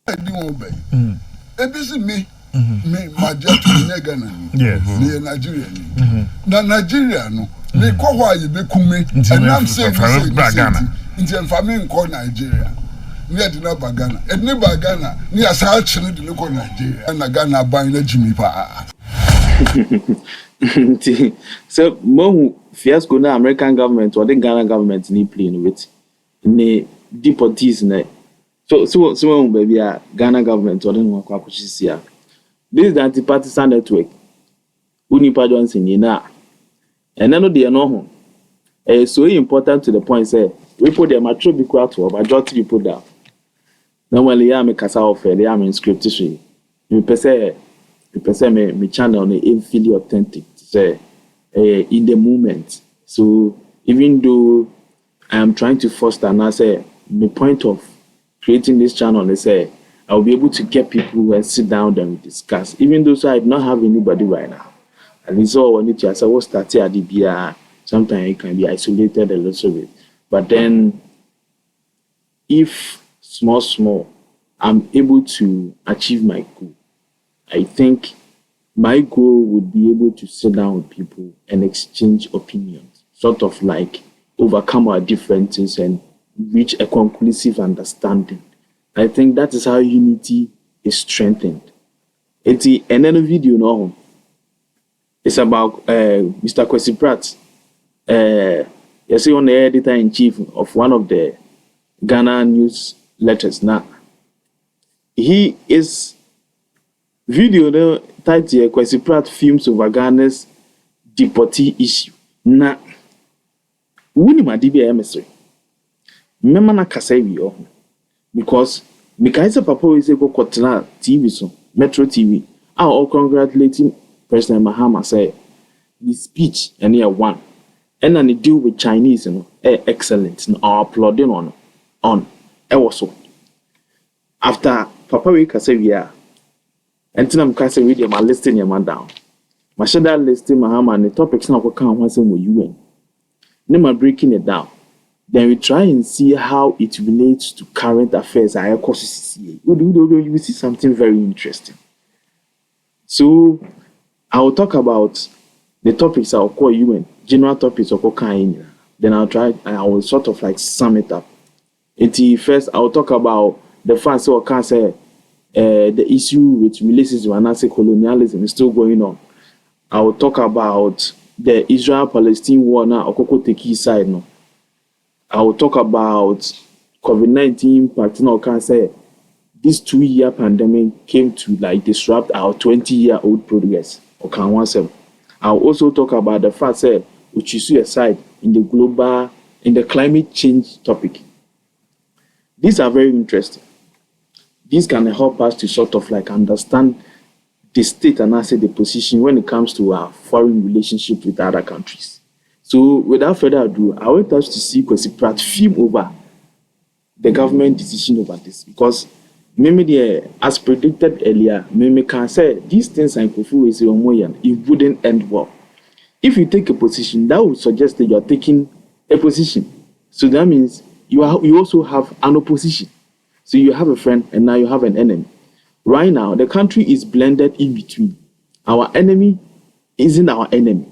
Ebisi me majatu ne Ghana ni Nigeria ni na Nigeria no me ko hwa ye bekume enam say Ghana nti emfame nko Nigeria ni ade na ba Ghana edne ba Ghana ni asa achire de ko Nigeria na Ghana ban na jimi pa so mo fiasco na American government or the Ghana government ni play with ni deportees na so baby Ghana government or den kwa kuchisia. This is the Anti-Partisan network. Unipa Johnson na. And then they know it's so important to the point say we put them mature be quite to majority people down. Normally I make kasa offer they am in scripture. You person me channel on feel authentic say in the moment. So even though I am trying to foster and I say the point of creating this channel, they say I'll be able to get people and sit down and discuss. Even though so I do not have anybody right now. And it's all I need to say, what started at the BR, sometimes it can be isolated a little bit. But then if small, I'm able to achieve my goal. I think my goal would be able to sit down with people and exchange opinions, sort of like overcome our differences and reach a conclusive understanding. I think that is how unity is strengthened. It's another video now. It's about Mr. Kwesi Pratt. You see on the editor-in-chief of one of the Ghana newsletters now. He is video titled Kwesi Pratt films over Ghana's deportee issue. Na wuni madibi emissary. Remember na kasewi yo. Because Mikaisa Papa is go kotena TV so Metro TV. I all congratulating President Mahama say his speech and year one. And then he deal with Chinese, excellent. No, applauding on. Also. After Papa we kasewi and then I'm kasewi dia ma listing your man down. Ma shada listing Mahama and the topics na ko kan ho say mo UN. Nema breaking it down. Then we try and see how it relates to current affairs. You will see something very interesting. So I will talk about the topics I'll call UN, general topics of Kenya. Then I will sort of like sum it up. First, I will talk about the fact so I can say the issue with relations with Nazi colonialism is still going on. I will talk about the Israel-Palestine war now, Okoko Teki side now. I will talk about COVID-19 impact. Now, can say this 2-year pandemic came to like disrupt our 20-year-old progress. Okay, I'll also talk about the fact that which is aside in the climate change topic. These are very interesting. These can help us to sort of like understand the state and also the position when it comes to our foreign relationship with other countries. So without further ado, I want us to see Kwesi Pratt film over the government decision over this. Because maybe as predicted earlier, maybe can say these things and Kofu is it wouldn't end well. If you take a position, that would suggest that you are taking a position. So that means you also have an opposition. So you have a friend and now you have an enemy. Right now, the country is blended in between. Our enemy isn't our enemy.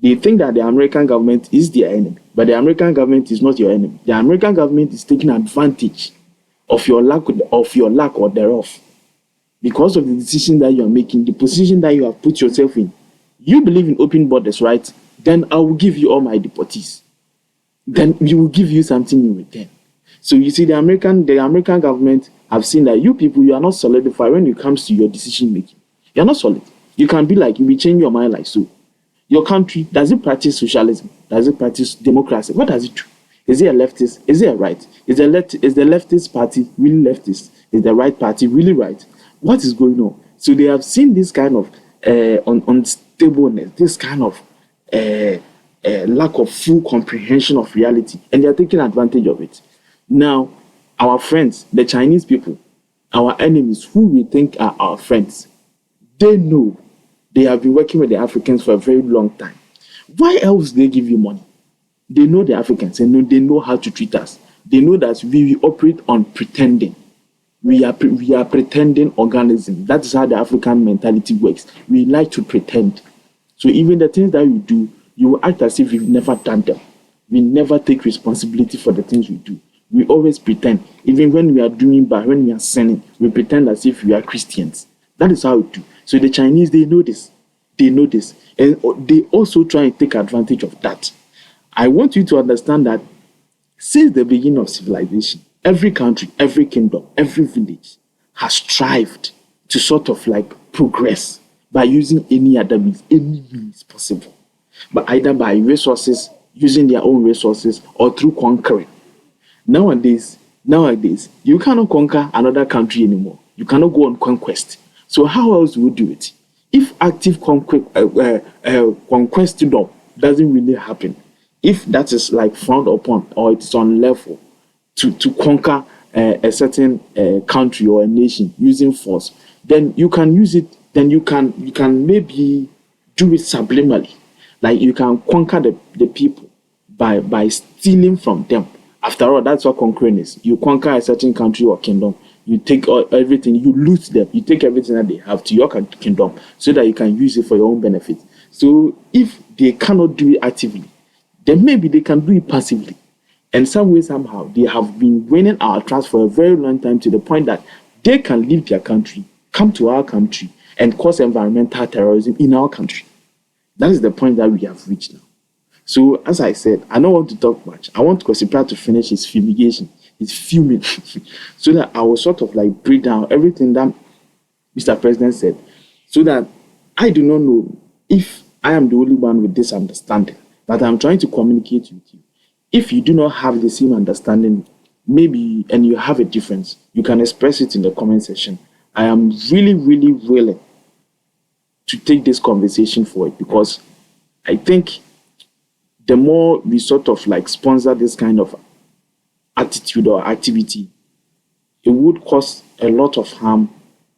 They think that the American government is their enemy, but the American government is not your enemy. The American government is taking advantage of your lack or thereof. Because of the decision that you are making, the position that you have put yourself in. You believe in open borders, right? Then I will give you all my deportees. Then we will give you something in return. So you see, the American government have seen that you people, you are not solidified when it comes to your decision making. You are not solid. You can be like, you will change your mind like so. Your country, does it practice socialism? Does it practice democracy? What does it do? Is it a leftist? Is it a right? Is the leftist party really leftist? Is the right party really right? What is going on? So they have seen this kind of unstableness, this kind of lack of full comprehension of reality, and they are taking advantage of it. Now, our friends, the Chinese people, our enemies, who we think are our friends, they know. They have been working with the Africans for a very long time. Why else they give you money? They know the Africans and they know how to treat us. They know that we operate on pretending. we are pretending organism. That is how the African mentality works. We like to pretend. So even the things that we do, you will act as if we've never done them. We never take responsibility for the things we do. We always pretend. Even when we are doing bad, when we are sinning, we pretend as if we are Christians. That is how we do. So the Chinese, they know this. They know this. And they also try and take advantage of that. I want you to understand that since the beginning of civilization, every country, every kingdom, every village has strived to sort of like progress by using any means possible. But either by resources, using their own resources, or through conquering. Nowadays, you cannot conquer another country anymore. You cannot go on conquest. So how else do we do it? If active conquest doesn't really happen, if that is like frowned upon or it's on level to conquer a certain country or a nation using force, then you can use it. Then you can maybe do it subliminally, like you can conquer the people by stealing from them. After all, that's what conquering is. You conquer a certain country or kingdom. You take everything, you loot them, you take everything that they have to your kingdom so that you can use it for your own benefit. So if they cannot do it actively, then maybe they can do it passively. And some way, somehow, they have been winning our trust for a very long time to the point that they can leave their country, come to our country, and cause environmental terrorism in our country. That is the point that we have reached now. So, as I said, I don't want to talk much. I want Kwesi Pratt to finish his fumigation, his fuming, so that I will sort of like break down everything that Mr. President said, so that I do not know if I am the only one with this understanding, but I'm trying to communicate with you. If you do not have the same understanding, maybe, and you have a difference, you can express it in the comment section. I am really, really willing to take this conversation forward, because I think the more we sort of like sponsor this kind of attitude or activity, it would cause a lot of harm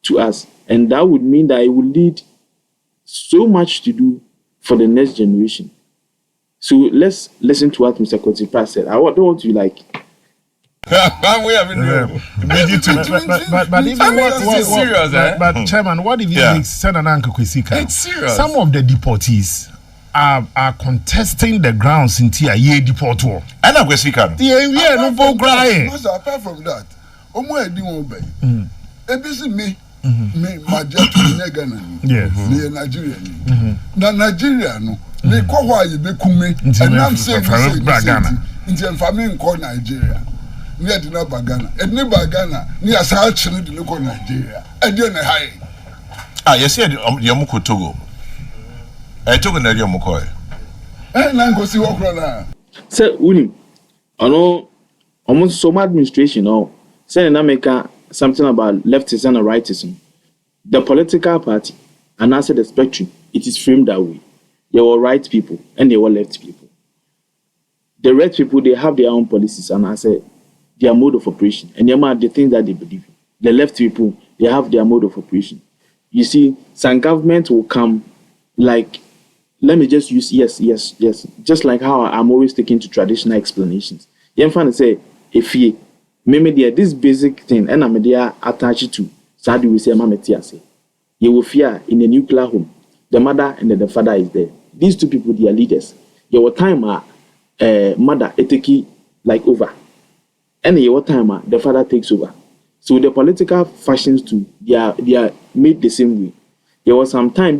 to us. And that would mean that it would lead so much to do for the next generation. So let's listen to what Mr. Kwesi Pratt said. I don't want to like... we have been but even what serious, but Chairman, what if you said an Uncle Kwesi? It's serious. Some of the deportees are contesting the grounds in Tia ye deport war. And I'm Kwesi Pratt. Yeah, no for crying. Apart from that, Omo Edi Obey. Ebisi me my jet to Ghanaian. Yes. Near Nigeria. Na Nigeria no. Me kwa wa ye be kume. And I'm saying Ghana. Nti family nko Nigeria. Ni adi na Ghana. Edni Ghana ni asa achine de ko Nigeria. Edi na high. Yes, you am Togo. Togo na edi am ko. Na go si wokro na. Say uni. Ono almost some administration now. Say in America something about leftism and rightism. The political party and answer the spectrum, it is framed that way. There were right people and there were left people. The right people, they have their own policies and I said their mode of operation and the things that they believe in. The left people, they have their mode of operation. You see, some government will come like, let me just use yes, just like how I'm always taking to traditional explanations. You can say, if you maybe this basic thing and I'm there attached to, so how do we say, you will fear in a nuclear home. The mother and the father is there. These two people, they are leaders. Your time, mother, take like over. And your time, the father takes over. So the political factions too, they are made the same way. There was some time,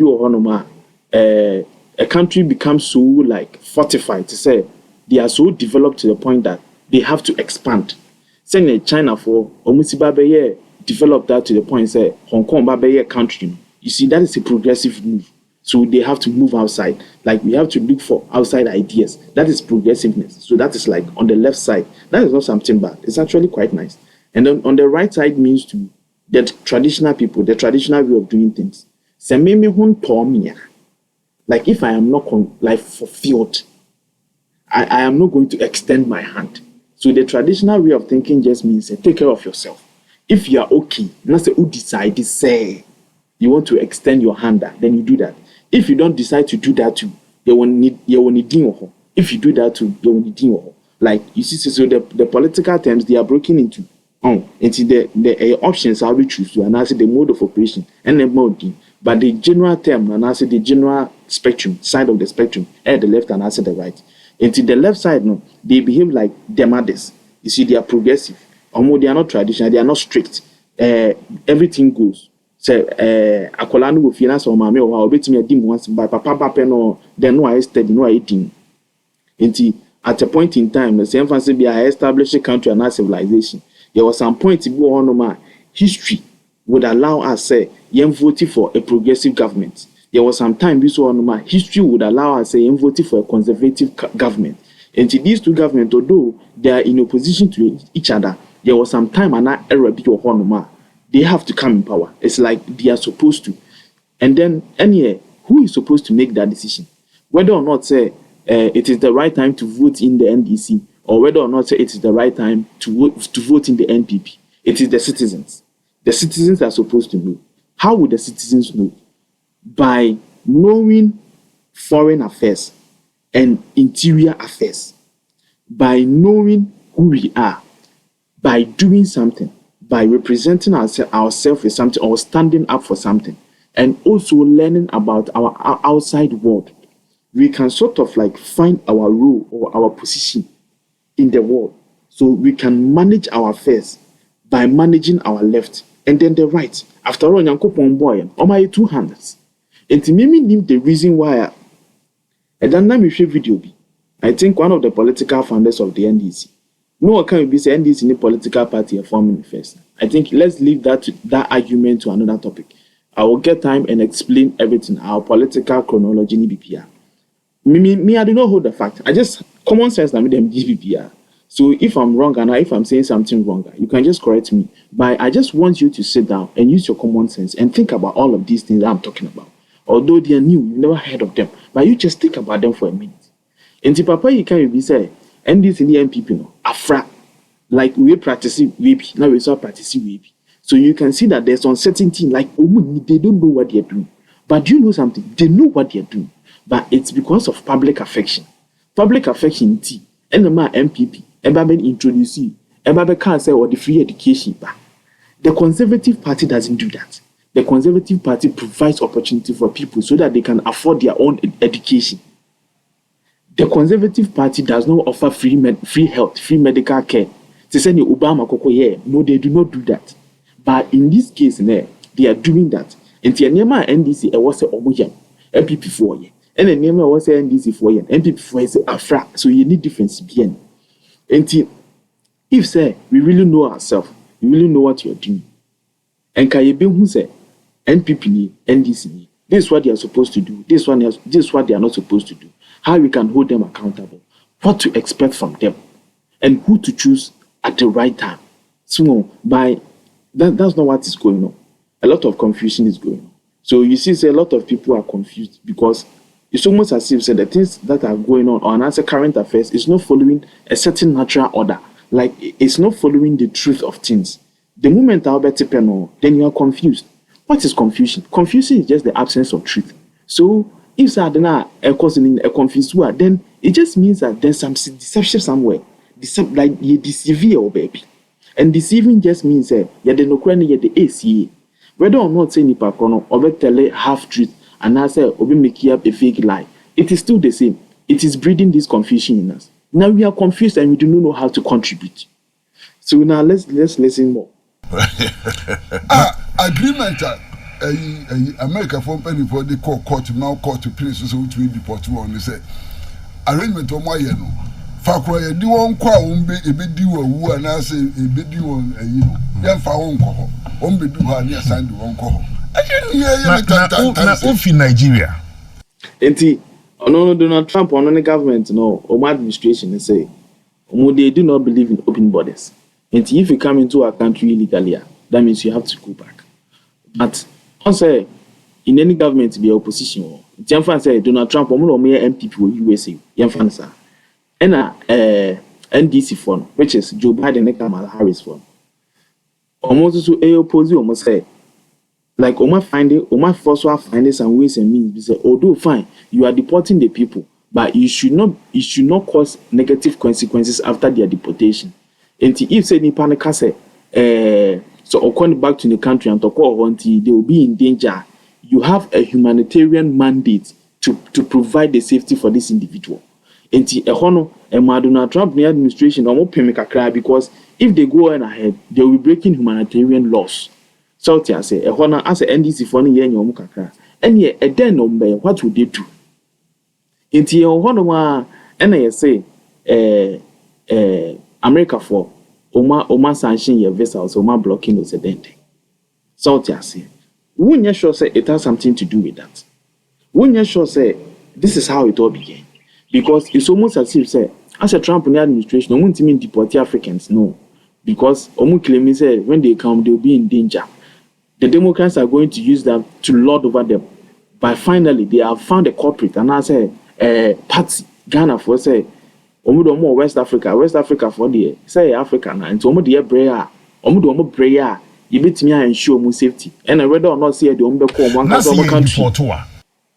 a country becomes so like fortified to say they are so developed to the point that they have to expand. Say China for almost developed that to the point say Hong Kong country. You see, that is a progressive move. So they have to move outside. Like we have to look for outside ideas. That is progressiveness. So that is like on the left side. That is not something bad. It's actually quite nice. And then on the right side means to the traditional people, the traditional way of doing things. Like if I am not fulfilled, I am not going to extend my hand. So the traditional way of thinking just means take care of yourself. If you are okay, not say who decide to say you want to extend your hand, then you do that. If you don't decide to do that too, you will need. If you do that too, you will need. Like you see, so the political terms they are broken into Into the options are we choose to, and I say the mode of operation and the mode, but the general term and I say the general spectrum side of the spectrum at the left and I say the right. Into the left side, no, they behave like their mothers. You see, they are progressive. They are not traditional. They are not strict. Everything goes. So, akolano will finance or mama or bet me a dim once by papa no, then no I steady no eating. Into at a point in time, the same fancy be a established country and our civilization. There was some point to go on my history would allow us say voting for a progressive government. There was some time this on my history would allow us say voting for a conservative government. And to these two governments, although they are in opposition to each other, there was some time and that era bit of on they have to come in power. It's like they are supposed to. And then who is supposed to make that decision? Whether or not say it is the right time to vote in the NDC, or whether or not say it is the right time to vote in the NPP. It is the citizens. The citizens are supposed to know. How would the citizens know? By knowing foreign affairs and interior affairs. By knowing who we are. By doing something. By representing ourselves with something or standing up for something. And also learning about our outside world. We can sort of like find our role or our position in the world, so we can manage our affairs by managing our left and then the right. After all, Yankopon boy, on my 2 hands. And to me, the reason why I don't know video be. I think one of the political founders of the NDC. No one can be saying NDC in a political party are forming first. I think let's leave that argument to another topic. I will get time and explain everything. Our political chronology in BPR. Me, I do not hold the fact. I just common sense that me them GBPR. So if I'm wrong and if I'm saying something wrong, you can just correct me. But I just want you to sit down and use your common sense and think about all of these things that I'm talking about. Although they are new, you've never heard of them, but you just think about them for a minute. And to Papa, you can't be say, and this in the MPP, no, afra, like we practice WP, now we start practicing WP. So you can see that there's uncertainty, like they don't know what they're doing. But do you know something? They know what they're doing. But it's because of public affection. Public affection, T. And the MPP, Ebaben introduce you. Ebaben can't say or the free education. But the Conservative Party doesn't do that. The Conservative Party provides opportunity for people so that they can afford their own education. The Conservative Party does not offer free health, free medical care. They say Obama Koko, yeah. No, they do not do that. But in this case, they are doing that. And the NDC was a Omoyam, MPP 4 years. And the name was NDC 4 years, MPP 4 years, Afra. So you need difference again. And if say we really know ourselves, we really know what you're doing. And can you be who say NPP, NDC, this is what they are supposed to do. This is what they are not supposed to do. How we can hold them accountable. What to expect from them. And who to choose at the right time. So that's not what is going on. A lot of confusion is going on. So you see, a lot of people are confused because it's almost as if the things that are going on as a current affairs is not following a natural order. Like it's not following the truth of things. The moment then you are confused. What is confusion? Confusion is just the absence of truth. So if a causing a confused word, then it just means that there's some deception somewhere. Like you deceive your baby. And deceiving just means you're the no the ACA. Whether or not say nipa kono or tell half truth and I say obi make up a fake lie, it is still the same. It is breeding this confusion in us. Now we are confused and we do not know how to contribute. So now let's listen more. Agreement America from penny for the court now court to place so to be deported on say arrangement on my no. Fakwa di won kwa ombe ebedi wu ana say ebedi won ya fa won ko ombe du ha ni asande won ko na ofi Nigeria enti ono Donald Trump ono the government no o administration say they do not believe in open borders. Enti if you come into our country illegally, that means you have to go back. But also in any government be opposition Janfan say Donald Trump omo MPP wo USA Janfan say and NDC phone, which is Joe Biden and Kamala Harris phone. Almost to oppose almost say, like first find some ways and means. Say, although fine, you are deporting the people, but you should not cause negative consequences after their deportation. And if say ni panika say, so according back to the country and to call until they will be in danger. You have a humanitarian mandate to provide the safety for this individual. And Donald Trump administration because if they go on ahead, they will be breaking humanitarian laws. So I say, as a NDC for any year, and yet a den what would they do? And I say, America for Oma sanction your vessels, Oma blocking those dente. So I say, when you sure say it has something to do with that. When you sure say this is how it all began. Because it's almost as if say, as a Trump administration, I won't mean deport Africans, no. Because Omu claim say when they come, they'll be in danger. The Democrats are going to use that to lord over them. But finally, they have found a culprit, and I say, party Ghana for say, Omu West Africa for the say Africa, and Omu the prayer, Omu prayer, you bet me and ensure more safety. And I read or not see the Ombe call one country.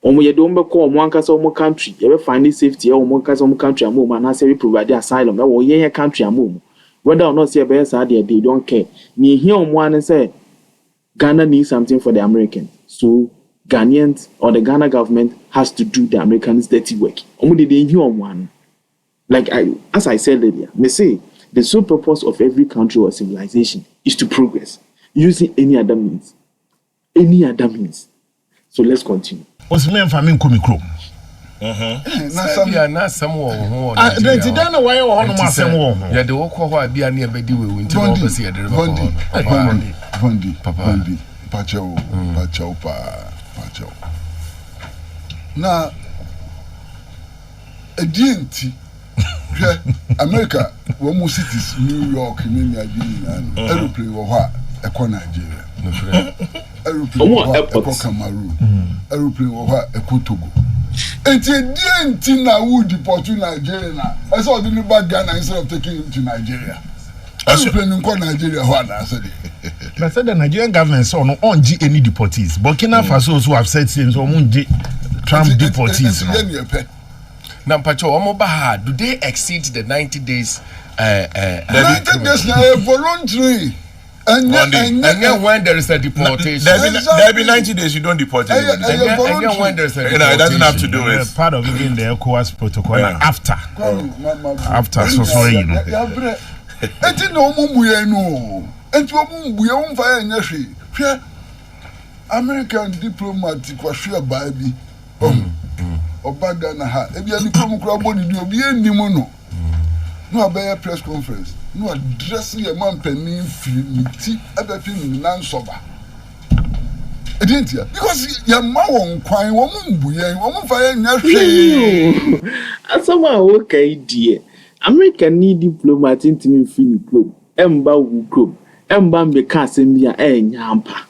Omu ye don't call one country, you ever find safety, or one country and move, and I say we provide the asylum, or ye country and move. Whether or not see a best idea, they don't care. Me hear one and say Ghana needs something for the Americans. So Ghanaians or the Ghana government has to do the Americans' dirty work. Only they hear one. Like as I said earlier, me say the sole purpose of every country or civilization is to progress using any other means. Any other means. So let's continue. What's me and family coming chrome? Not some war. Then why you want to say war? Yeah, the walk why be near Bedi will win to oversee the Bondi, Pacho. Now, a DNT, America, one cities, New York, and aeroplane or what, a Nigeria. Aeroplane, Cameroon, aeroplane or what, a Togo. And DNT now would deport to Nigeria. I saw the new bad Ghana instead of taking him to Nigeria. Aeroplane in Nigeria, what I said. But said the Nigerian government saw no on G any deportees. Burkina Faso also have said since Trump deportees. Now, Pacho, do they exceed the 90 days? 90 days now voluntary. And then when there is a deportation, there be 90 days you don't deport anybody. And then when there is a deportation, it doesn't have to do with part of even the ECOWAS protocol after. So you know. Eti no mumbuye no. Eti mumbuye umfa enyeshi. Hwe American diplomat kwa hwe baabi. Obaga na ha. Ebi ani krom kra body di obi enimu no. No abaya press conference. No address ye man penin miti abepi na nsoba. Edentia because ya ma won kwan wo mumbuye wo mfa enyeshi. Asoma wo kai die. America need diplomat into me free club. Emba wu club. Emba mbeka asembia nyampa.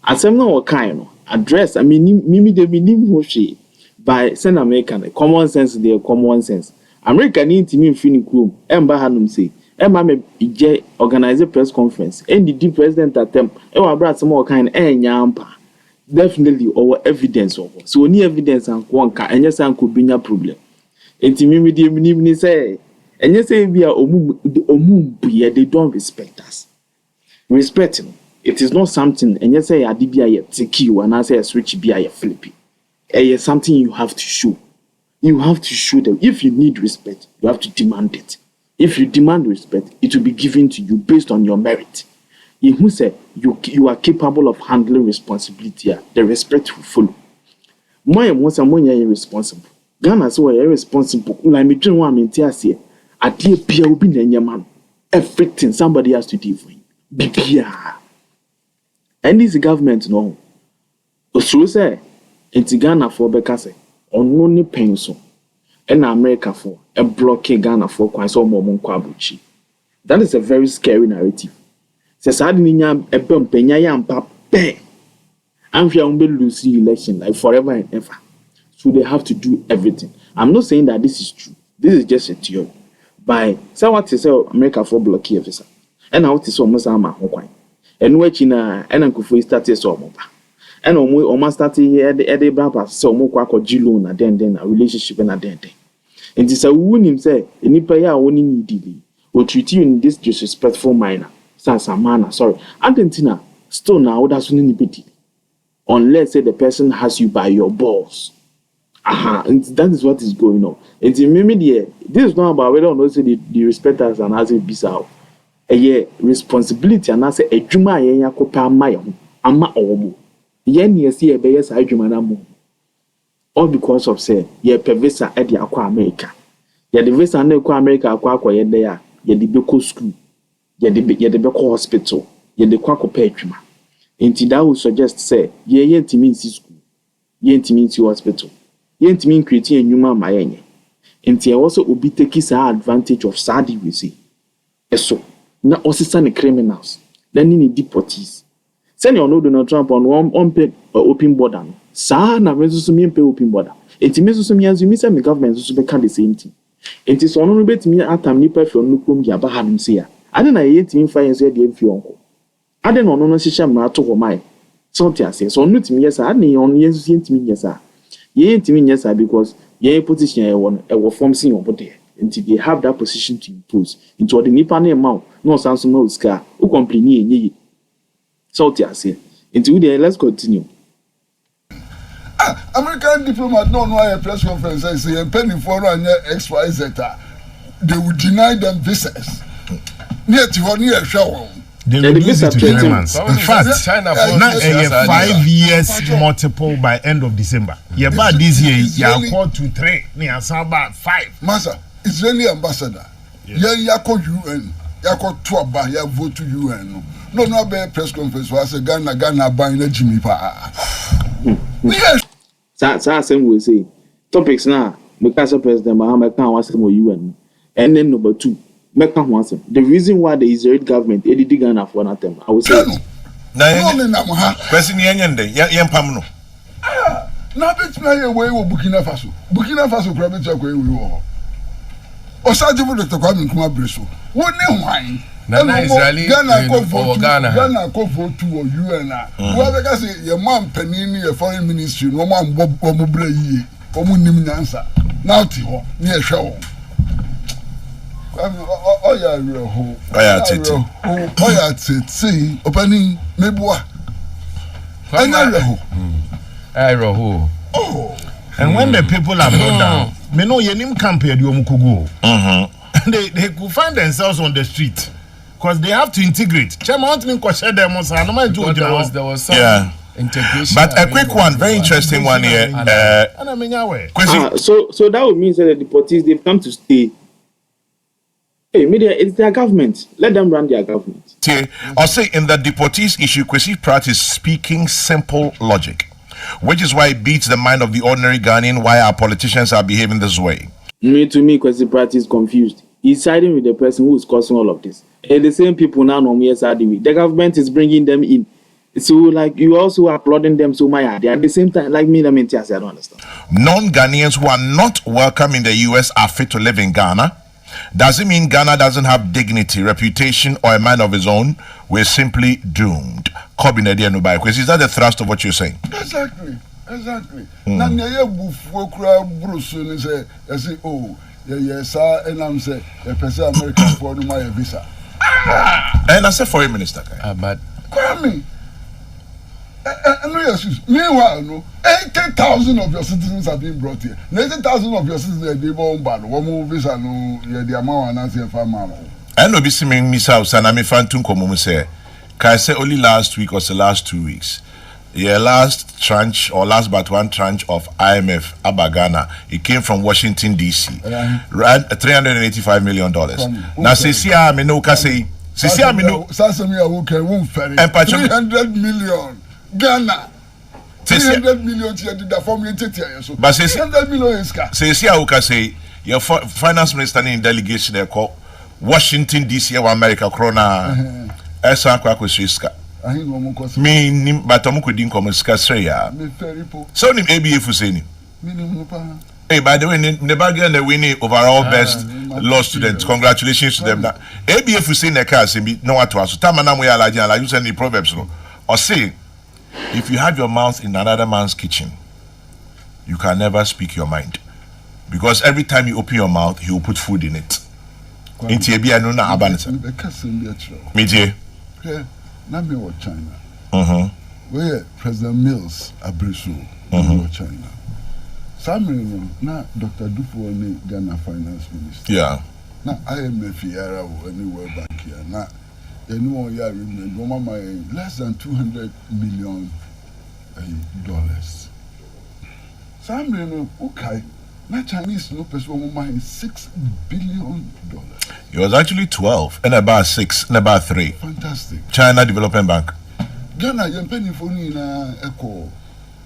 Asemna wo kan no address. I mean mimi de minim ho hwe by send American common sense there common sense. America need to me free club. Emba hanum say emba me je organize a press conference. And the president attempt e wa bra some wo kan nyampa. Definitely our evidence of. So any evidence and kwanka enye san ko binya problem. Enti mimi de minim ni say and you say we are they don't respect us. Respecting it is not something. And you say Adibia take you and I say switch be a Philippi. It's something you have to show. You have to show them. If you need respect, you have to demand it. If you demand respect, it will be given to you based on your merit. If who say you are capable of handling responsibility, the respect will follow. More and more someone are irresponsible. Ghana so are irresponsible. Like me dream one here. Adia pia will be man. Everything somebody has to do for him. Bibia. And this government no. Osuru say enti Ghana for bekase ono ne penso. And America for a blockade Ghana for kwan so mo nkwa abuchi. That is a very scary narrative. Says I didn't ebem penya yampa pe. Amfia umbe lose election like forever and ever. So they have to do everything. I'm not saying that this is true. This is just a theory. By say what is America for blockade visa. And how is almost ama ho kwan. And we China and Nkufo started so omoba. And omo started here the brapa so omo kwa loan na den a relationship na den. And this a wound him say enipa ya woni need o treat you in this disrespectful manner. Samana, sorry. Argentina, still now, that's when you unless say the person has you by your balls. And that is what is going on. And maybe this is not about whether or not say the respect us and as it be so. A responsibility and I say a juma ya kopa mayo ama omo. Yen ye see a bayas I jumanamu. All because of say ye pervesa at the aqua America. Ye the visa and aqua America aqua ye there, ye the beko school. Ye the beko hospital, ye the quaco petrima. Inti that would suggest say, ye yet means school, ye means hospital, ye mean creating a human mayenye. Inti also will be taking advantage of Sadi, we see. Eso, na also send criminals, then in deportees. Send your no Donald Trump on one open border. Sa na means to me pay open border. It means to me as you miss the government to become the same thing. It is on bit me at time nipa for no come ya bahadum say. I don't know yet mean fire say the uncle. I don't know no system na to my something say so no to me yes I need on yes to me yes sir. Ye to me yes sir because ye position e form sin over there until they have that position to impose into the nipa na amount no sanso no ska o complain ye something say until there let's continue. American diplomat no a press conference and say penny for XYZ they would deny them visas. Near to show. They reduce it to 3 months. In fact, China 5 years multiple by end of December. Yeah, but this year, you are 2 3. Yeah, about 5. Master, Israeli ambassador. Yeah, yako UN. Yako tuaba, ya vote to UN. No, be press conference was a Ghana buying a Jimmy Pa. Yes. That's same we say. Topics now, because President Mahama can't want some UN. And then number 2. The reason why the Israeli government did Ghana for nothing, I would say. No, Kwesi Nyende, Yampamno. Now it's my way with Burkina Faso. Burkina Faso, Krabit, we were. Or Sergeant Dr. Kwame Kumabreso. What name wine? Israeli Ghana go vote to UN. Whoever can say your mom Penini, a foreign ministry, no man Bob Omubre, Omunim answer. Now, near show. Opening Mebua. And when the people are brought down, me know yenim camp here Mukugo. They could find themselves on the street because they have to integrate. There was some integration. But a quick one, very interesting one here. So that would mean that the deportees they've come to stay. Hey, media, it's their government. Let them run their government. I'll say in the deportees issue, Kwesi Pratt is speaking simple logic, which is why it beats the mind of the ordinary Ghanaian why our politicians are behaving this way. To me, Kwesi Pratt is confused. He's siding with the person who is causing all of this. And the same people now know me as the government is bringing them in. So, like, you also applauding them so much. They at the same time, like me, I don't understand. Non-Ghanaians who are not welcome in the US are fit to live in Ghana. Does it mean Ghana doesn't have dignity, reputation, or a mind of its own? We're simply doomed. Is that the thrust of what you're saying? Exactly. Now, yes, and I'm saying, the person American for my visa. And I said foreign minister. But Kwame. Meanwhile, no, 80,000 of your citizens have been brought here. 80,000 of your citizens are born bad. One more visa, no, the amount and answer for mama. I know this mean Miss House and I'm a fan to come say. Can I say only last week or the last 2 weeks? Yeah, last tranche or last but one tranche of IMF Abagana. It came from Washington DC. Ran $385 million. Now say me no can say. See me no. Sasamia who can won ferry. 300 million. Ghana 300 million here did that formulated here so but 300 million is car say who can say your finance minister in delegation there called Washington DC or America corona esa kwa kwesiska me but amu kudin komuska sreya so nim ABF say ni hey by the way the bargain the winning overall best law students congratulations to them now ABF say na car say no what to so tamana mo ya la you say the proverbs no or say if you have your mouth in another man's kitchen, you can never speak your mind. Because every time you open your mouth, he will put food in it. Nami or China. Where President Mills Abrisu or China. Some now Dr. Dufo ni Ghana Finance Minister. Yeah. Now IMF era or anywhere back here. Now anyone here remember less than $200 million. Some okay. Now Chinese no person mind $6 billion. It was actually 12 and about 6 and about 3. Fantastic. China Development Bank. Ghana, you're paying for Echo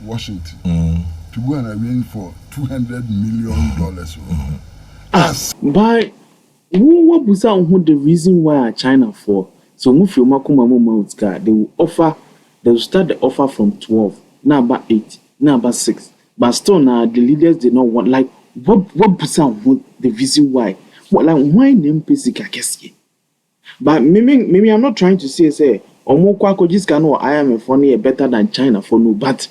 Washington to go and arrange for $200 million. But what was the reason why China for? So if you they will start the offer from 12, now about 8, now about 6. But still now the leaders did not want like what the reason why? What like why name basic I guess. But maybe I'm not trying to say Omokwakojiska no IMF for no better than China for no, but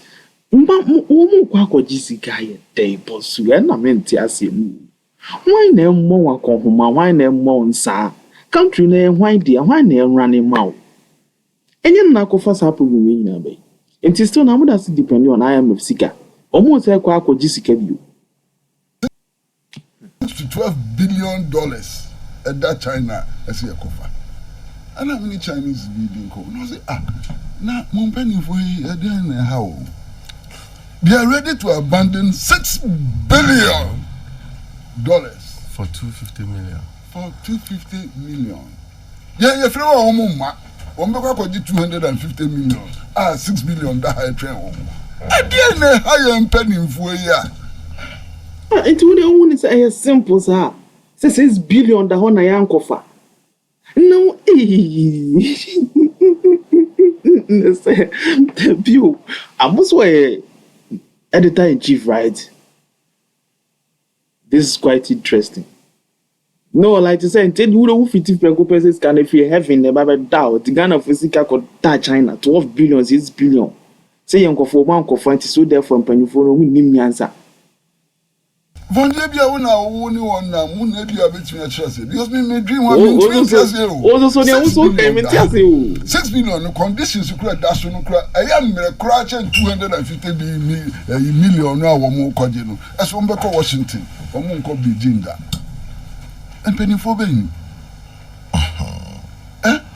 Omokwakojiska they pursue and I mean Tiasi. Why no more Kohoma, why no more sa country name, why dear, why no running mouth. And you not first happen with me now, bay. It is still now that's depending on IMF Sika. Almost like Kwakojisika you. $12 billion at that China as a cover. And how many Chinese leading co? No, say, now, Mumpeni for then how? They are ready to abandon $6 billion for 250 million. For 250 million. Yeah, you throw a woman, $250 million. 6 billion that I train home. I didn't hire penny for a year. It would only say as simple as that. $6 billion the one I am cover. No, the view. I must say, editor in chief, right? This is quite interesting. No, like to say, tell you who 50 persons can if you have in the Bible doubt, the Ghana for Sika could touch China, 12 billion, 6 billion. Say, Uncle for one confined so therefore, and you follow me answer. Von Debia only one now, Moon Nebia between Chelsea. Because me dream one also $6 billion conditions to cry dash no cry. I am a crash and 250 million now or more cardinal. As one back Washington, or Monco Bijinda. And penny for Ben.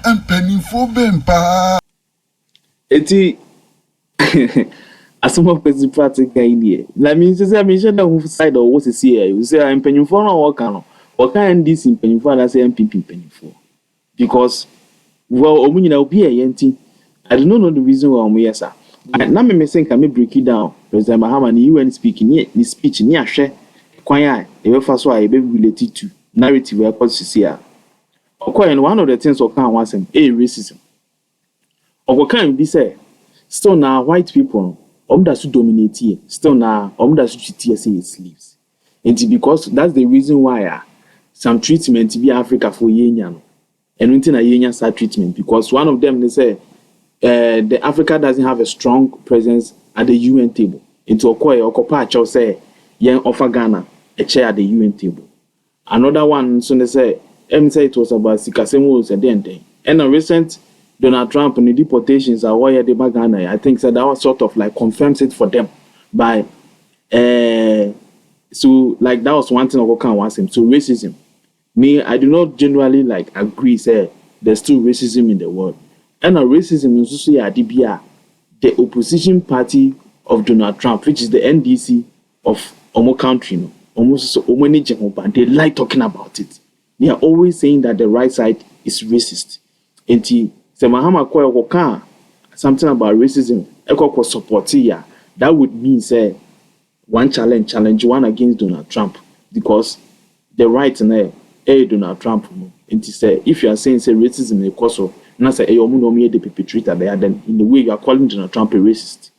And penny for Ben, pa. Eti. As some of Kwesi Pratt guy la me say I mention that side or what is here. You say I'm penny for no what kind this in penny for that say MPP penny for. Because well omunyina obi e yenti. I do not know the reason why omu yesa. Na me say can me break it down. President Mahama ni UN speaking ni speech ni ahwe kwan a e be fa so a e be related to narrative we cause see a. Okoye one of the things of kan wasem racism. Okokan be say still now white people that should dominate here. Still now, that should treat here say slaves. And because that's the reason why some treatment be Africa for Yenyan. And we think a Yenyan start treatment because one of them they say the Africa doesn't have a strong presence at the UN table. Into Okopa say yen offer Ghana a chair at the UN table. Another one so they say say it was about Sikasemos and then. And a recent Donald Trump and the deportations are why they back Ghana. I think that was sort of like confirms it for them by so like that was one thing I can want him. So racism. Me, I do not generally like agree say there's still racism in the world. And a racism is also the opposition party of Donald Trump, which is the NDC of Omo country, no? Almost so they like talking about it. They are always saying that the right side is racist. And Mahama Kwesi something about racism, Eko support here. That would mean say one challenge one against Donald Trump because the right in Donald Trump. And to say if you are saying say racism is cause of not say the perpetrator there, then in the way you are calling Donald Trump a racist.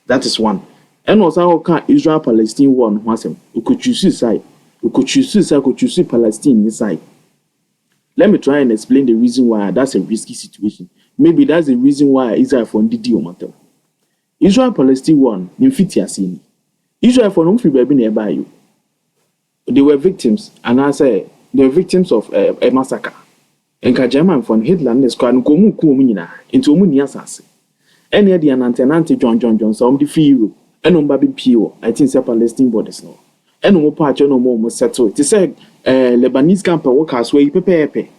That is one. And also how Israel-Palestine war once we could choose side, could choose Palestine inside. Let me try and explain the reason why that's a risky situation. Maybe that's the reason why Israel for Ndidi Omato. Israel-Palestine one, Nimfiti Israel for no free baby nearby you. They were victims, and I say they were victims of a massacre. enka German for Hitler ne squad no komu ku omu nyina enti omu ni asase ene de anante John so the free Europe eno mba be pio I think say Palestine borders no eno mo pa no mo settle it say Lebanese camp workers we pepe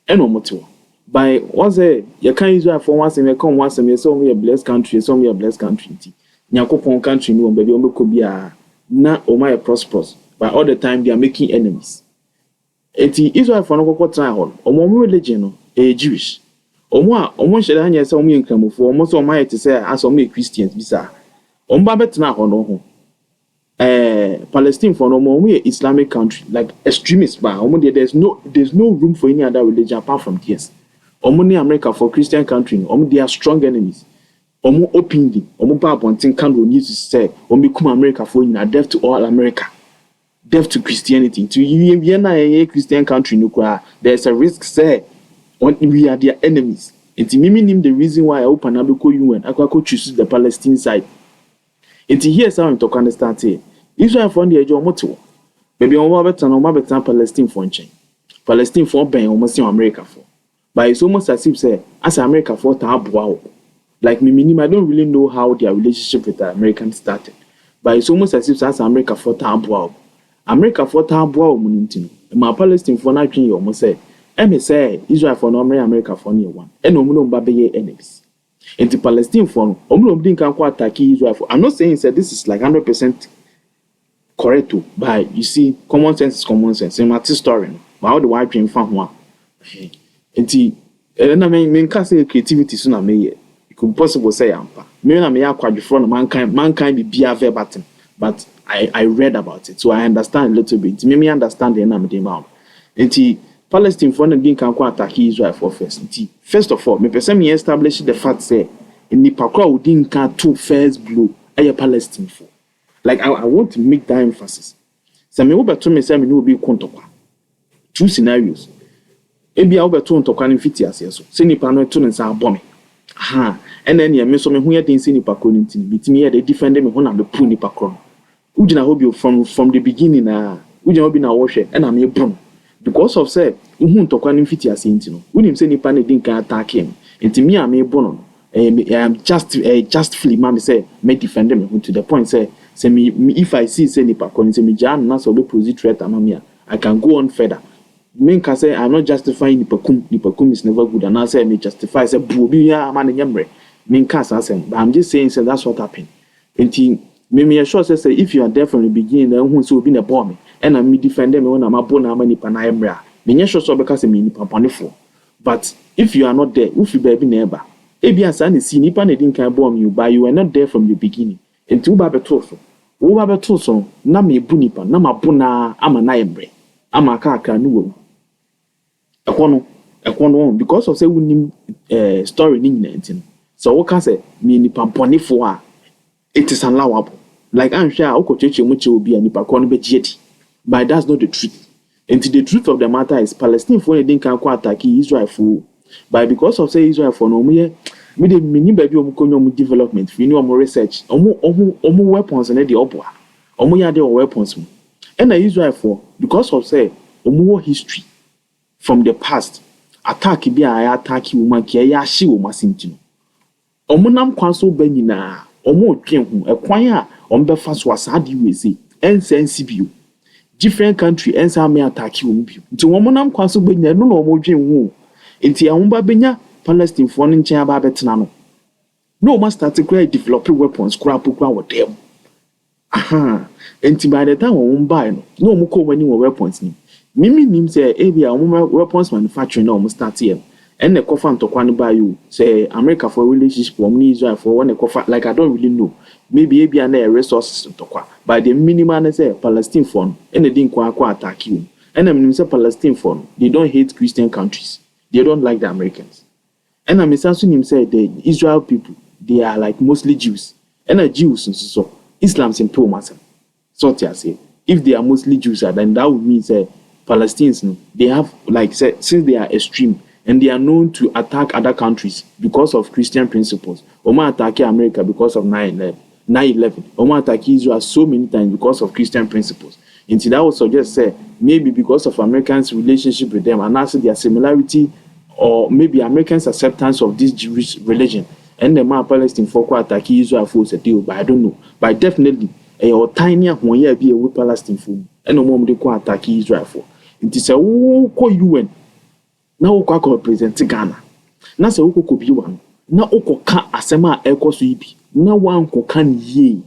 eno mo to by was you can Israel for once and come once and so we a blessed country so we a blessed country nyakopon country no baby o ko bia na o my prosperous but all the time they are making enemies. Eti Israel for no kokọ try hall omo religion no Jewish omo shede anya say omo nkramofo omo so omo yete say as omo Christians bisa omo ba betena hall no ho Palestine for no omo Islamic country like extremists ba omo there's no room for any other religion apart from theirs. Omo ni America for Christian country omo they are strong enemies. Omo openly omo ba pontin kan no need to say omo come America for in death to all America. Deaf to Christianity. To Vienna, a Christian country, there's a risk, say, we are their enemies. It's meaning the reason why I open up the UN. I could choose the Palestine side. It's here's how I'm talking understand here. Israel for the age of motto. Maybe on better Palestine for chain. Palestine for Ben almost in America for. But it's almost as if say, as America for wow. Like me, I don't really know how their relationship with the Americans started. But it's almost as if as America for wow. America for tabua omunintino ma Palestine for na twin yo say say Israel for no America for no one and omuno mba be enemies enti Palestine for no omuno din kan ko attack Israel for. I'm not saying that this is like 100% correct but you see common sense is common sense in my story no but how the why twin fa ho enti na me can say creativity so na me it could possible say ampa me na me akwadwefo no mankind be bia verbatim but I read about it, so I understand a little bit. Me understand the name amount. And Palestine for didn't can attack Israel for first of all, me person me establish the fact say in the Pakwa didn't can two first blow a Palestine for. Like I want to make that emphasis. So me over to me say me no be kontokwa. Two scenarios. Ebi a over to kontokwa in 50 years so. Say ni pa no to nsa abome. Aha. And then me so me hu ye den say ni Pakwa ntini. Bitimi ye dey defend me ho na be pu ni Pakwa. Ujina hobi from the beginning ujina hobi na washe and I'm a because of say ntokwa ni mfiti ase ntino unim say nipa na din kan attack him enti me am a bono am just flee man say me defend me to the point say me if I see say nipa kon say me jan na so be proceed threat amamia I can go on further me can say I'm not justifying nipakum is never good and I say me justify say buobi ya man nyamre me can say but I'm just saying say that's what happened enti me sure say if you are there from the beginning then who so be na bomb and I me defend them when I'm a bona mani pa na emra me sure so because me nipa ponefo but if you are not there if you baby neighbor e bia san see nipa na din kan bomb you but you were not there from the beginning enti wo ba beto so na me bu nipa na ma bona ama na emre ama aka no wo ekono because of say we story ni nyina enti so wo can say me nipa ponefo a it is allowable. Like I'm sure Okocheche Muche will be a Nipakon Bejieti. But that's not the truth. And the truth of the matter is Palestine for a dinka attack Israel for. But because of say Israel for no me the mini baby development, we know more research, omu weapons and the opera. Omu ya de weapons. And Israel for because of say omu history from the past. Attack be a attack woman kia ya shi wo masintino. Omu nam kwanso benyina. Omo twen ho ekwan a ombefa so asade we say ensensi bio different country ensa me attack wo bio nti wo monam kwaso benya no na omo twen ho nti ahomba benya Palestine for no nchen aba betena no must start to create develop weapons crap with them aha nti by the time wo buy no omo ko mani wo weapons ni mimi nim say area omo weapons manufacturing na omo start here and the coffin to Kwanibayu say America for relationship with Israel for one coffin like I don't really know. Maybe a resources to talk but the minimum say Palestine for and they didn't attack you. And I mean say Palestine for they don't hate Christian countries. They don't like the Americans. And I mean say the Israel people they are like mostly Jews. And the Jews so Islam's in Thomas. So I say if they are mostly Jews then that would mean say Palestinians they have like say since they are extreme and they are known to attack other countries because of Christian principles. Oma attack America because of 9/11. Oma attack Israel so many times because of Christian principles. And that would suggest say maybe because of Americans' relationship with them and also their similarity or maybe Americans' acceptance of this Jewish religion, and the man Palestine for quite attack Israel force a deal, but I don't know. But definitely, a tiny one year be a with Palestine for, and no more they quite attack Israel for. It is a UN. Now, Oko represent Ghana. Now, so Oko could be one. Now, Oko can asema eko suibi. Now, one can ye.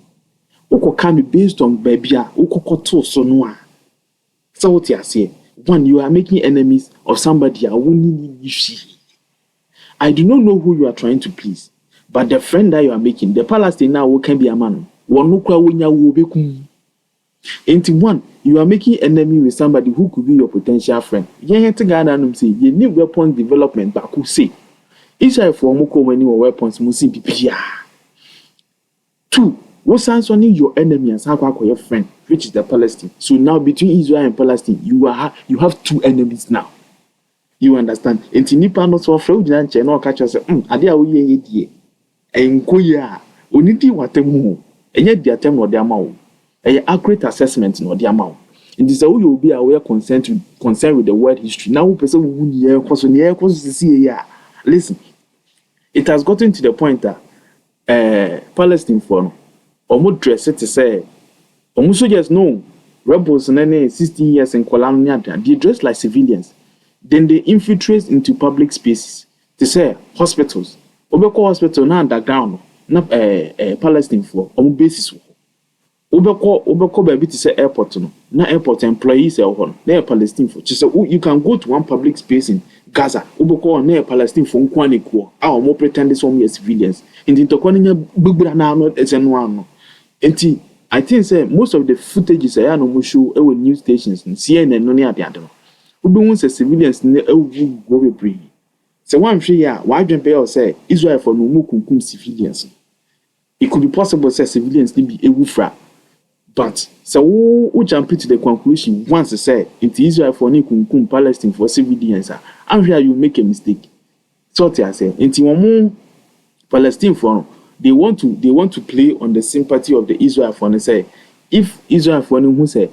Oko can be based on babia. Oko koto so noa. So what you say? One, you are making enemies of somebody. I do not know who you are trying to please, but the friend that you are making, the Palestinian now can be a man. One no kwa wonya wo bekum. Into one, you are making enemy with somebody who could be your potential friend. Yen to Ghana num say you need weapons development back who say. Israel for moko when you weapons musi bibia. Two, what sounds on your enemy as your friend, which is the Palestine. So now between Israel and Palestine, you have two enemies now. You understand? Enti nipa no so frau jina nche no catch us ade a wo ye die. Enko ya onidi watemu. Enye dia tem no de ama wo. Accurate assessment no de ama wo. It is a we will be aware concerned with the world history. Now person who near cause see here. Listen. It has gotten to the point that Palestine for omo dress it to say omo soldiers no rebels and 16 years in colonial they dress like civilians. Then they infiltrate into public spaces. They say hospitals. Obeko hospital na underground na Palestine for omo basis. Obeko baby to say airport no. Na airport employees na Palestine for. So you can go to one public space in Gaza. Obeko na Palestine for nkwane ko. Omo pretend some civilians. In the tokoni gbugura na no no. Enti I think say most of the footage is no show with news stations CNN no near the other. Who say civilians go be free. So one free ya, why don't pay say Israel for no more civilians? It could be possible say civilians be a wufra. But so who jump into the conclusion once they say into Israel for no Palestine for civilians, and here you make a mistake. So I say into one Palestine for they want to play on the sympathy of the Israel for and say if Israel for who say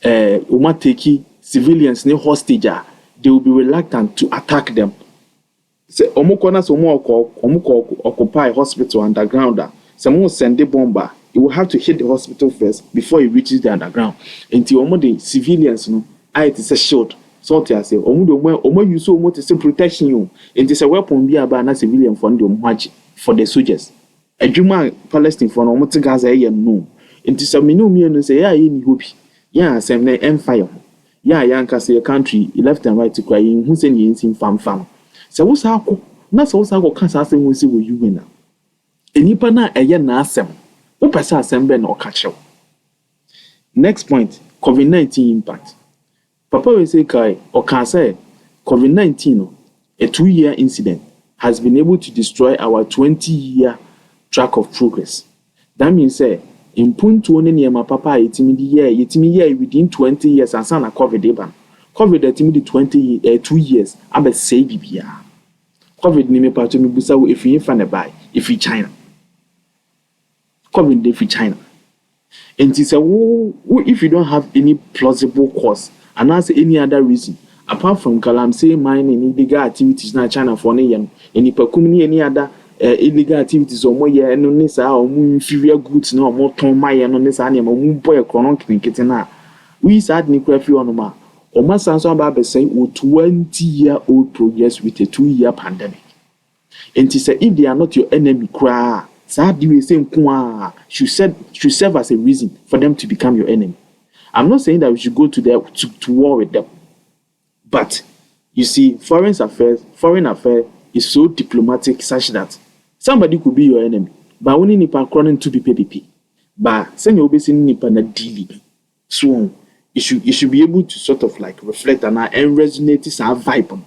take civilians ne hostage, they will be reluctant to attack them. Say omokona so occupy hospital underground. Someone send the bomber. It will have to hit the hospital first before it reaches the underground. Until the civilians it is a shield. So I say omo use omo to say protection you. It is a weapon be about na civilian for the soldiers. A Juma Palestine for omo to Gaza no. It is a minimum say ni hope. Yeah, same na empire. Yeah, yanka say a country left and right to cry in who send you in farm. So what's hako? Na so what's hako can't say we see with you now. Enipa na na asem. Who person assemble no catch you. Next point, COVID-19 impact. Papa will say kai or can say COVID-19 a 2-year incident has been able to destroy our 20-year track of progress. That means say in point to only near my papa yetimi year within 20 years and sana COVID ban. COVID yetimi 2 years abe say bibia. COVID ni me pato me busa wo if you fan buy if you China. COVID if you China. And he said, if you don't have any plausible cause and as any other reason apart from Galamsey mining illegal activities na China for any other illegal activities or more year no nisa or inferior goods no more ton my no nisa and boy economic na we sad ni crafi on ma or my sons about saying 20-year-old progress with a 2-year pandemic. And he said if they are not your enemy cry should serve as a reason for them to become your enemy. I'm not saying that we should go to war with them. But you see, foreign affairs is so diplomatic such that somebody could be your enemy. But only nipa crawling to be PPP. But send your basic nipa na dealing. So you should be able to sort of like reflect and resonate this vibe.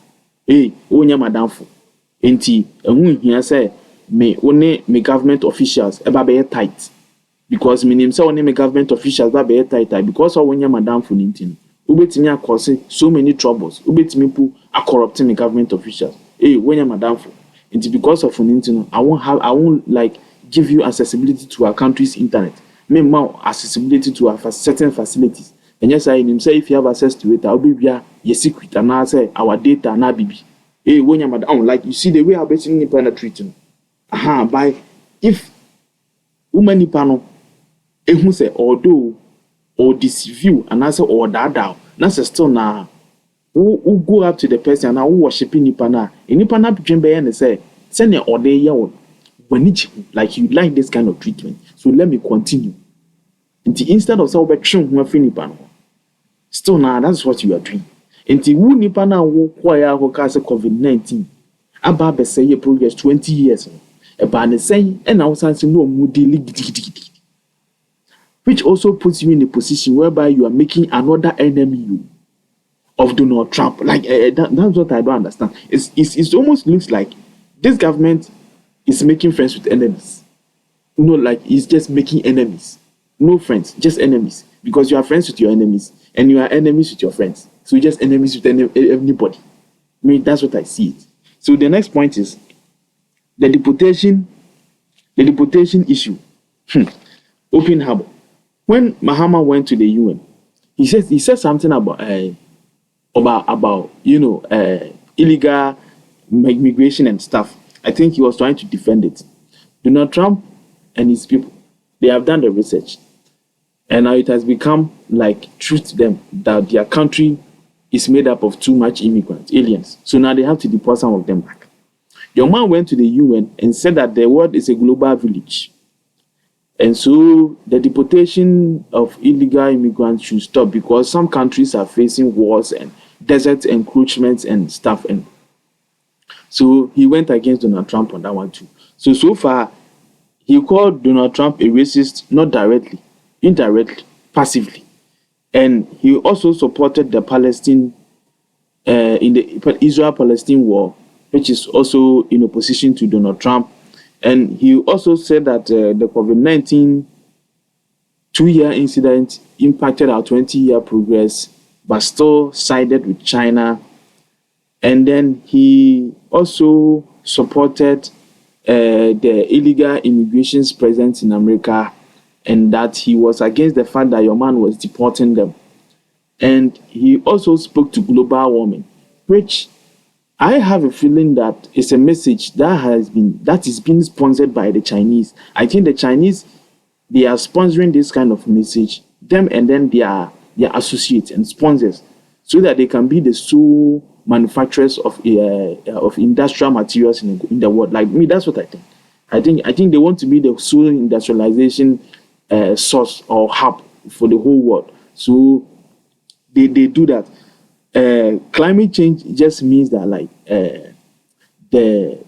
Hey, onya madamfo. Enti ehun hia say me government officials eba be tight. Because me name say only me government officials eba be tight because onya madamfo nintin. Ubetimi akose so many troubles. Ubetimi pu corrupting me government officials. Hey, onya madamfo. Enti because of nintin I won't like give you accessibility to our country's internet. Me more accessibility to our certain facilities. And yes, I say if you have access to it, I'll be your secret and I say our data na bibi. Hey, when you're madam, like you see the way I'm basically penetrating. By if woman nipano, who say although or deceive and answer or that that's still na who go up to the person and who worshiping nipana. In nipana between be and say, send your order ya like you like this kind of treatment. So let me continue. Instead of so betraying who nipano. Still now that's what you are doing. Who nipana who kwaya who cause COVID-19. Aba be say progress 20 years. About the saying and now something no moody, which also puts you in a position whereby you are making another enemy of Donald Trump. Like that's what I don't understand. It almost looks like this government is making friends with enemies. No, like it's just making enemies. No friends, just enemies. Because you are friends with your enemies and you are enemies with your friends. So you're just enemies with anybody. I mean, that's what I see it. So the next point is the deportation issue. Open harbor. When Mahama went to the UN, he said something about illegal migration and stuff. I think he was trying to defend it. Donald Trump and his people, they have done the research, and now it has become like truth to them that their country is made up of too much immigrants, aliens. So now they have to deport some of them back. Your man went to the UN and said that the world is a global village. And so the deportation of illegal immigrants should stop because some countries are facing wars and desert encroachments and stuff. And so he went against Donald Trump on that one too. So far, he called Donald Trump a racist, not directly, indirectly, passively. And he also supported the Palestine, in the Israel-Palestine war, which is also in opposition to Donald Trump. And he also said that the COVID-19 two-year incident impacted our 20-year progress, but still sided with China. And then he also supported the illegal immigrations present in America, and that he was against the fact that your man was deporting them. And he also spoke to global warming, which I have a feeling that it's a message that is being sponsored by the Chinese. I think the Chinese, they are sponsoring this kind of message, them and then their associates and sponsors, so that they can be the sole manufacturers of industrial materials in the world. Like me, that's what I think. I think they want to be the sole industrialization source or hub for the whole world. So they do that. Climate change just means that like the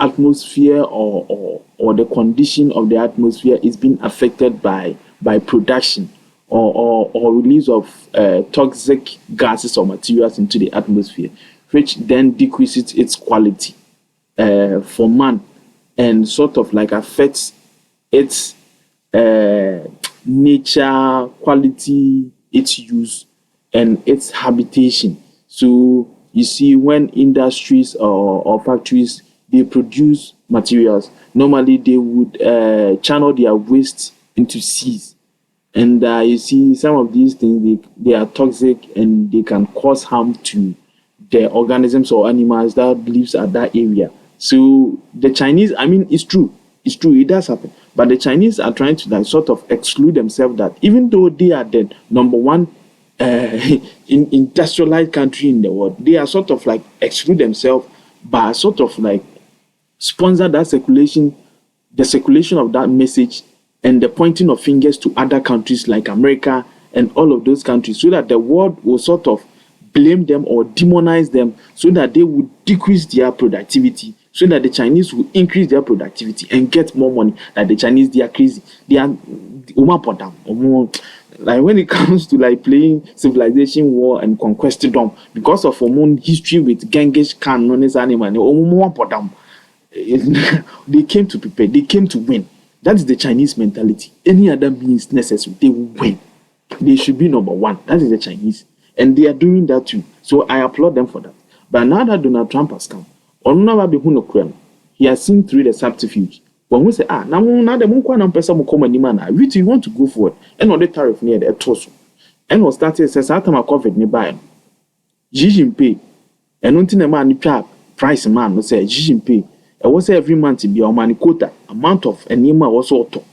atmosphere or the condition of the atmosphere is being affected by production or release of toxic gases or materials into the atmosphere, which then decreases its quality for man and sort of like affects its nature, quality, its use, and its habitation. So you see, when industries or factories, they produce materials, normally they would channel their waste into seas. And you see, some of these things, they are toxic and they can cause harm to the organisms or animals that lives at that area. So the Chinese, I mean, it's true, it does happen. But the Chinese are trying to like sort of exclude themselves that even though they are the number one industrialized country in the world, they are sort of like exclude themselves by sort of like sponsor that circulation, the circulation of that message and the pointing of fingers to other countries like America and all of those countries, so that the world will sort of blame them or demonize them, so that they would decrease their productivity, so that the Chinese will increase their productivity and get more money. Like the Chinese, they are crazy. They are like when it comes to like playing civilization war and conquestdom, because of our history with Genghis Khan, they came to prepare, they came to win. That is the Chinese mentality. Any other means necessary, they will win. They should be number one. That is the Chinese. And they are doing that too. So I applaud them for that. But now that Donald Trump has come, he has seen through the subterfuge. When we say, now the Munka and Pesa Mukoma Nimana, you want to go forward, and on the tariff near the torso. and was started says after my COVID nearby. Xi Jinping, and until the man the price man was say Xi Jinping. It was every month to be on money quota amount of and name was auto.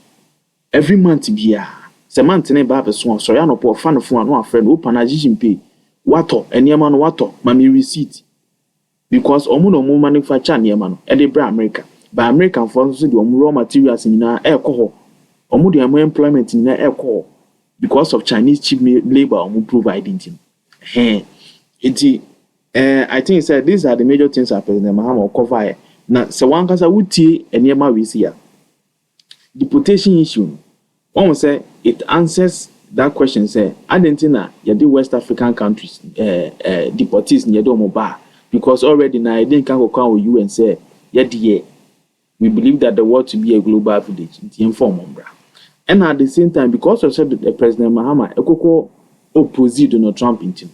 Every month to be a Samantha Baba Swan, so I know poor fan of one friend open a Xi Jinping. Wato, and Yaman wato, mammy receipt. Because Omuno more manufacture Yaman, and they bring America. By American funds, the raw materials in our alcohol. Omudia more employment in their alcohol. Because of Chinese cheap labor, providing him. I think it said these are the major things that President Mahama cover. Now, so one case I would see and Yama we see deportation issue. One will say it answers that question. Say, I didn't know you do West African countries, deportees in your bar because already now I didn't come with you and say, yeah, we believe that the world to be a global village in the inform umbra. And at the same time, because of the President Mahama, a cocoa opposite Donald Trump in him.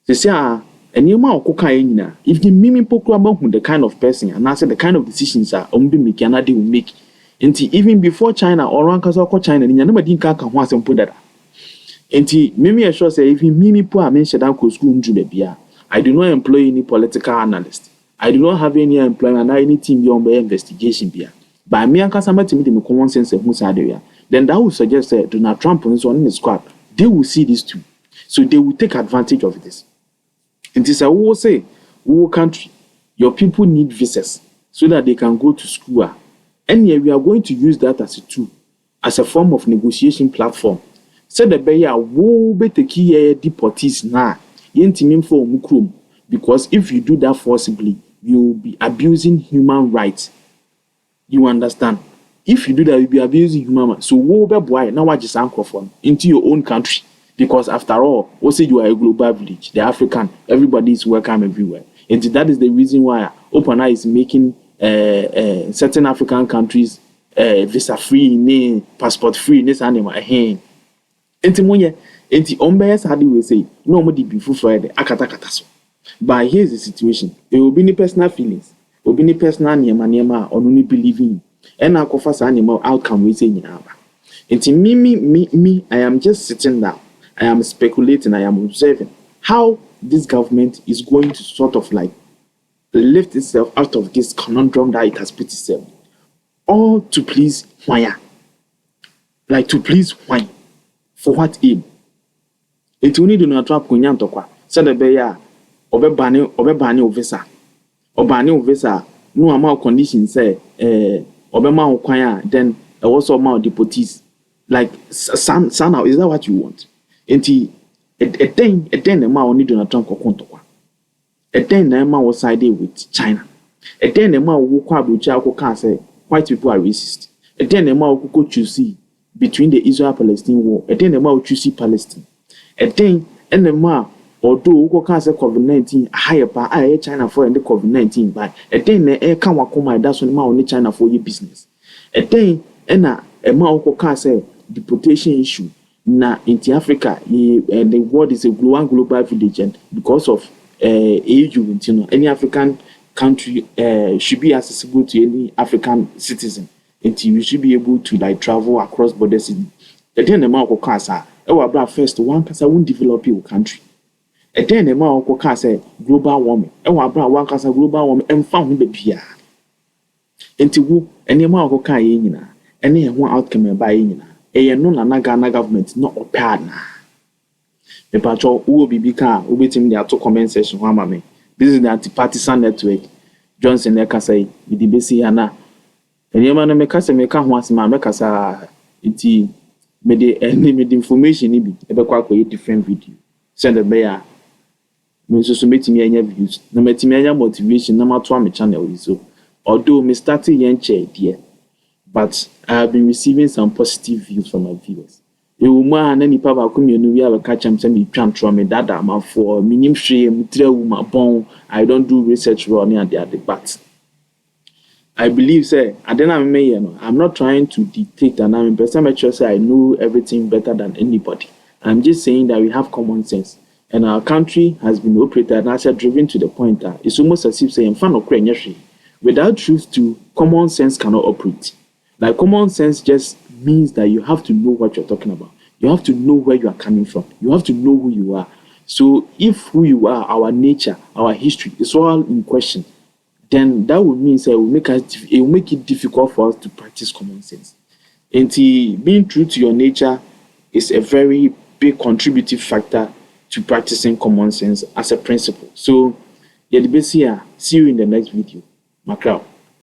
They say, and you might cocaine if you mimi proclaim the kind of person and answer the kind of decisions that Ombi Canada will make. Until even before China or Rankasa China, and nobody can once and put that. Until Mimi assure say if Mimi poor mentioned Uncle School Jubia, I do not employ any political analyst. I do not have any employment or any team beyond my investigation beer. By me and Casama to meet them common sense of Musadia, then that would suggest that Donald Trump and so on in the squad, they will see this too. So they will take advantage of this. It is a war say, war country, your people need visas so that they can go to school. And here we are going to use that as a tool, as a form of negotiation platform. Said the Bayer will be the key deportees now, yentimim for mukrum, because if you do that forcibly, you will be abusing human rights. You understand? If you do that, you'll be abusing human rights. So wo be boy now what just anchor from into your own country. Because after all, say you are a global village, the African, everybody is welcome everywhere. And that is the reason why OpenAI is making certain African countries visa free, passport free, this animal. And Ombeyes had we say, no more before Friday, akata. But here's the situation. There will be any personal feelings, will be any personal niema or only believing. And I confess animal outcome we say in our. And me, I am just sitting down. I am speculating, I am observing how this government is going to sort of like lift itself out of this conundrum that it has put itself. All to please Wanya. Like to please Wanya. For what aim? It will need to know trap kunyan tokwa. Said the beya obebani visa. Obani visa no amount conditions say obema kwanya then also amount deportees. Like son now, is that what you want? Enti then the man only Donald Trump kokontokwa. Then the man was sided with China. Then the man who can say white people are racist. Then the man who could choose between the Israel-Palestine war. Then the man who choose Palestine. Then the man although who can say COVID-19 higher by China for the COVID-19 by then the air can wakoma that's when the man only China for your business. Then a man who can say deportation issue. Now, in Africa, the world is a global village, and because of age, any African country should be accessible to any African citizen. And you should be able to like travel across borders. The then the man who say, first one casa won't develop your country. And then the man who say global warming. One casa global warming and found the PR. And to any man who can any one outcome by no na Ghana government not prepared na. The patrol who be bika who betim their to comment section me. This is the Anti-Partisan network. Johnson Eka say with the basi ana. And you man make us make once ma make us iti me the information ni bi e be kwa different video. Send the bear. Me so metimi anya views. Na metimi anya motivation na mato am channel so. Although me started yen chair there. But I have been receiving some positive views from my viewers. You man any papa community we have a catch and send me tram me dada ma for minim shame my bon. I don't do research running at the but I believe say I don't know I'm not trying to dictate and I'm person say I know everything better than anybody. I'm just saying that we have common sense. And our country has been operated and actually driven to the point that it's almost as if saying fan of without truth to common sense cannot operate. Like common sense just means that you have to know what you're talking about. You have to know where you are coming from. You have to know who you are. So if who you are, our nature, our history is all in question, then that would mean it will make it difficult for us to practice common sense. And being true to your nature is a very big contributive factor to practicing common sense as a principle. So, yeah, the best here. See you in the next video. Macau.